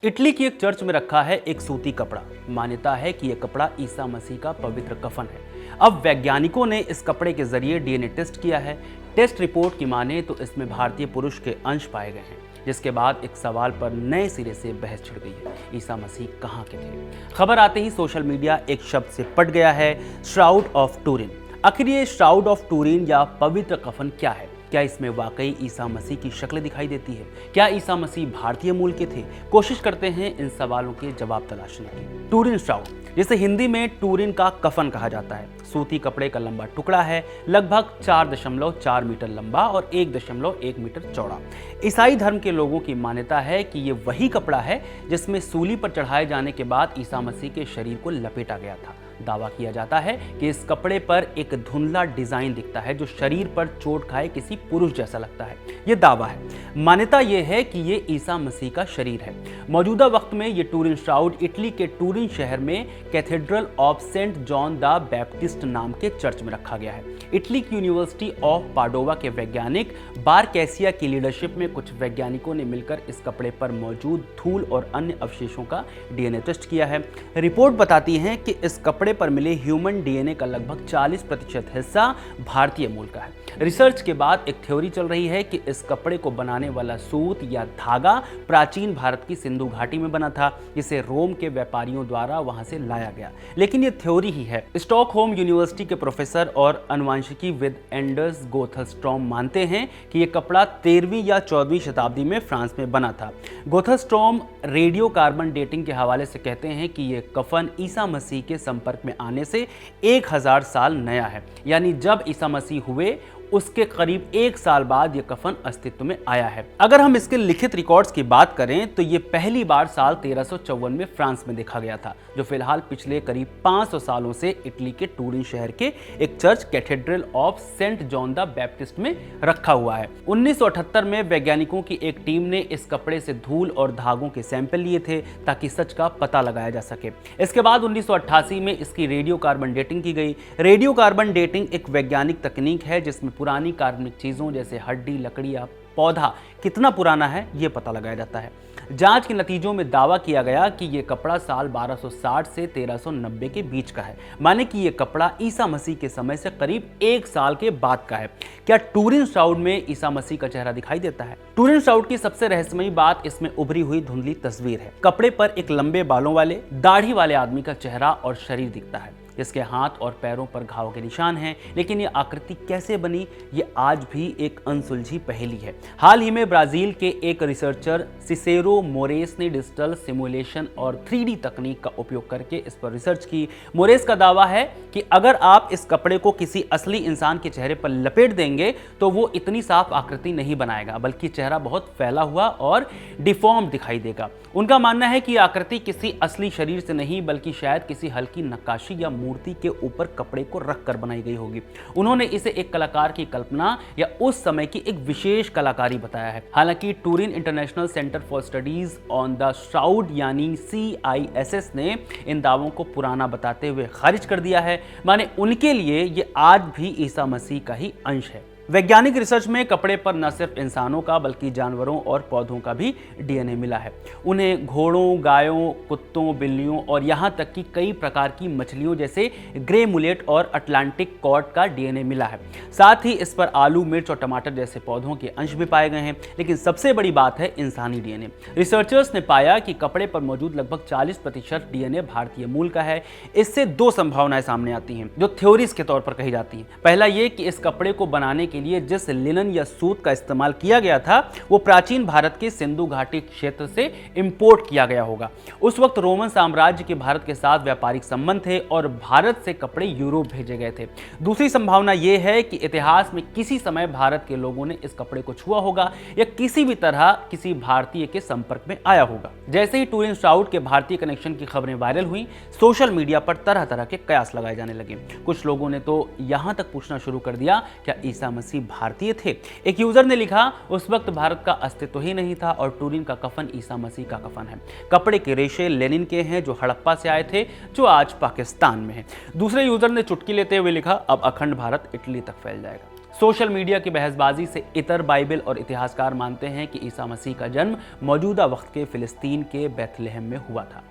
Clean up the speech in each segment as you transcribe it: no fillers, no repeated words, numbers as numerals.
Italy की एक church में रखा है एक सूती कपड़ा। मान्यता है कि यह कपड़ा ईसा मसीह का पवित्र कफन है। अब वैज्ञानिकों ने इस कपड़े के जरिए डीएनए टेस्ट किया है। टेस्ट रिपोर्ट की माने तो इसमें भारतीय पुरुष के अंश पाए गए हैं, जिसके बाद एक सवाल पर नए सिरे से बहस छिड़ गई है। ईसा मसीह कहाँ के थे? खबर आते ही सोशल मीडिया एक शब्द से पट गया है, श्राउड ऑफ टूरिन। आखिर ये श्राउड ऑफ टूरिन या पवित्र कफन क्या है? क्या इसमें वाकई ईसा मसीह की शक्ल दिखाई देती है? क्या ईसा मसीह भारतीय मूल के थे? कोशिश करते हैं इन सवालों के जवाब तलाशने की। टूरिन श्राउड, जिसे हिंदी में टूरिन का कफन कहा जाता है, सूती कपड़े का लंबा टुकड़ा है, लगभग 4.4 मीटर लंबा और 1.1 मीटर चौड़ा। ईसाई धर्म के लोगों की मान्यता है कि ये वही कपड़ा है जिसमें सूली पर चढ़ाए जाने के बाद ईसा मसीह के शरीर को लपेटा गया था। दावा किया जाता है कि इस कपड़े पर एक धुंधला डिजाइन दिखता है जो शरीर पर चोट खाए किसी पुरुष जैसा लगता है। यह दावा है। मान्यता यह है कि यह ईसा मसीह का शरीर है। मौजूदा वक्त में यह टूरिन श्राउड इटली के टूरिन शहर में cathedral of Saint John the Baptist नाम के चर्च में रखा गया है। इटली की यूनिवर्सिटी ऑफ पाडोवा के वैज्ञानिक बार कैसिया की लीडरशिप में कुछ वैज्ञानिकों ने मिलकर इस कपड़े पर मौजूद धूल और अन्य अवशेषों का डीएनए टेस्ट किया है। रिपोर्ट बताती है कि इस कपड़े पर मिले ह्यूमन डीएनए का लगभग 40% हिस्सा भारतीय मूल का है। रिसर्च के बाद एक थ्योरी चल रही है कि इस कपड़े को बनाने वाला सूत या धागा प्राचीन भारत की सिंधु घाटी में बना था, जिसे रोम के व्यापारियों द्वारा वहां से लाया गया। लेकिन ये थ्योरी ही है। स्टॉकहोम यूनिवर्सिटी के प्रोफेसर और अनुवांशिकी विद एंडर्स गोथलस्ट्रॉम मानते हैं कि यह कपड़ा 13वीं या 14वीं शताब्दी में फ्रांस में बना था। गोथलस्ट्रॉम रेडियो कार्बन डेटिंग के हवाले से कहते हैं कि यह कफन ईसा मसीह के संपर्क में आने से 1000 साल नया है, यानी जब ईसा मसीह हुए उसके करीब 1 साल बाद यह कफन अस्तित्व में आया है। अगर हम इसके लिखित रिकॉर्ड्स की बात करें तो यह पहली बार साल 1354 में फ्रांस में देखा गया था, जो फिलहाल पिछले करीब 500 सालों से इटली के टूरिन शहर के एक church cathedral of Saint John the Baptist में रखा हुआ है। 1978 में वैज्ञानिकों की एक टीम ने इस कपड़े से धूल और धागों के सैंपल लिए थे ताकि सच का पता लगाया जा सके। इसके बाद 1988 में इसकी रेडियो कार्बन डेटिंग की गई। रेडियो कार्बन डेटिंग एक वैज्ञानिक तकनीक है जिसमें पुरानी कार्बनिक चीजों जैसे हड्डी, लकड़ी या पौधा कितना पुराना है यह पता लगाया जाता है। जांच के नतीजों में दावा किया गया कि यह कपड़ा साल 1260 से 1390 के बीच का है, माने कि यह कपड़ा ईसा मसीह के समय से करीब 1 साल के बाद का है। क्या टूरिन श्राउड में ईसा मसीह का चेहरा दिखाई देता है? टूरिन श्राउड की सबसे रहस्यमयी बात इसमें उभरी हुई धुंधली तस्वीर है। कपड़े पर एक लंबे बालों वाले, दाढ़ी वाले आदमी का चेहरा और शरीर दिखता है, जिसके हाथ और पैरों पर घाव के निशान हैं। लेकिन ये आकृति कैसे बनी, ये आज भी एक अनसुलझी पहेली है। हाल ही में ब्राजील के एक रिसर्चर सिसेरो मोरेस ने डिजिटल सिमुलेशन और 3D तकनीक का उपयोग करके इस पर रिसर्च की। मोरेस का दावा है कि अगर आप इस कपड़े को किसी असली इंसान के चेहरे पर लपेट देंगे तो वो इतनी साफ आकृति नहीं बनाएगा, बल्कि चेहरा बहुत फैला हुआ और डिफॉर्म दिखाई देगा। उनका मानना है कि आकृति किसी असली शरीर से नहीं, बल्कि शायद किसी हल्की नक्काशी या मूर्ति के ऊपर कपड़े को रखकर बनाई गई होगी। उन्होंने इसे एक कलाकार की कल्पना या उस समय की एक विशेष कलाकारी बताया है। हालांकि Turin international centre for studies on the shroud यानी CISS ने इन दावों को पुराना बताते हुए खारिज कर दिया है। माने उनके लिए ये आज भी ईसा मसीह का ही अंश है। वैज्ञानिक रिसर्च में कपड़े पर न सिर्फ इंसानों का बल्कि जानवरों और पौधों का भी डीएनए मिला है। उन्हें घोड़ों, गायों, कुत्तों, बिल्लियों और यहाँ तक कि कई प्रकार की मछलियों जैसे ग्रे मुलेट और अटलांटिक कॉड का डीएनए मिला है। साथ ही इस पर आलू, मिर्च और टमाटर जैसे पौधों के अंश भी पाए गए हैं। लेकिन सबसे बड़ी बात है इंसानी डीएनए। रिसर्चर्स ने पाया कि कपड़े पर मौजूद लगभग 40% डीएनए भारतीय मूल का है। इससे 2 संभावनाएं सामने आती हैं जो थ्योरीज के तौर पर कही जाती हैं। पहला ये कि इस कपड़े को बनाने के लिए जिस लिनन या सूत का इस्तेमाल किया गया था वो प्राचीन भारत के सिंधु घाटी क्षेत्र से इंपोर्ट किया गया होगा। उस वक्त रोमन साम्राज्य के भारत के साथ व्यापारिक संबंध थे और भारत से कपड़े यूरोप भेजे गए थे। दूसरी संभावना यह है कि इतिहास में किसी समय भारत के लोगों ने इस कपड़े को छुआ होगा या किसी भी तरह किसी भारतीय के संपर्क में आया होगा। जैसे ही टूरिन श्राउड के भारतीय कनेक्शन की खबरें वायरल हुई, सोशल मीडिया पर तरह तरह के कयास लगाए जाने लगे। कुछ लोगों ने तो यहां तक पूछना शुरू कर दिया, क्या ईसा मसीह भारतीय थे? एक यूजर ने लिखा, उस वक्त भारत का अस्तित्व ही नहीं था और टूरिन का कफन ईसा मसीह का कफन है। कपड़े के रेशे लेनिन के हैं जो हड़प्पा से आए थे, जो आज पाकिस्तान में है। दूसरे यूजर ने चुटकी लेते हुए लिखा, अब अखंड भारत इटली तक फैल जाएगा। सोशल मीडिया की बहसबाजी से इतर बाइबल और इतिहासकार मानते हैं कि ईसा मसीह का जन्म मौजूदा वक्त के फिलिस्तीन के बैथलेहम में हुआ था।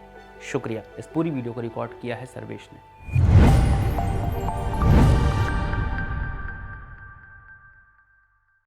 शुक्रिया। इस पूरी वीडियो को रिकॉर्ड किया है सर्वेश ने।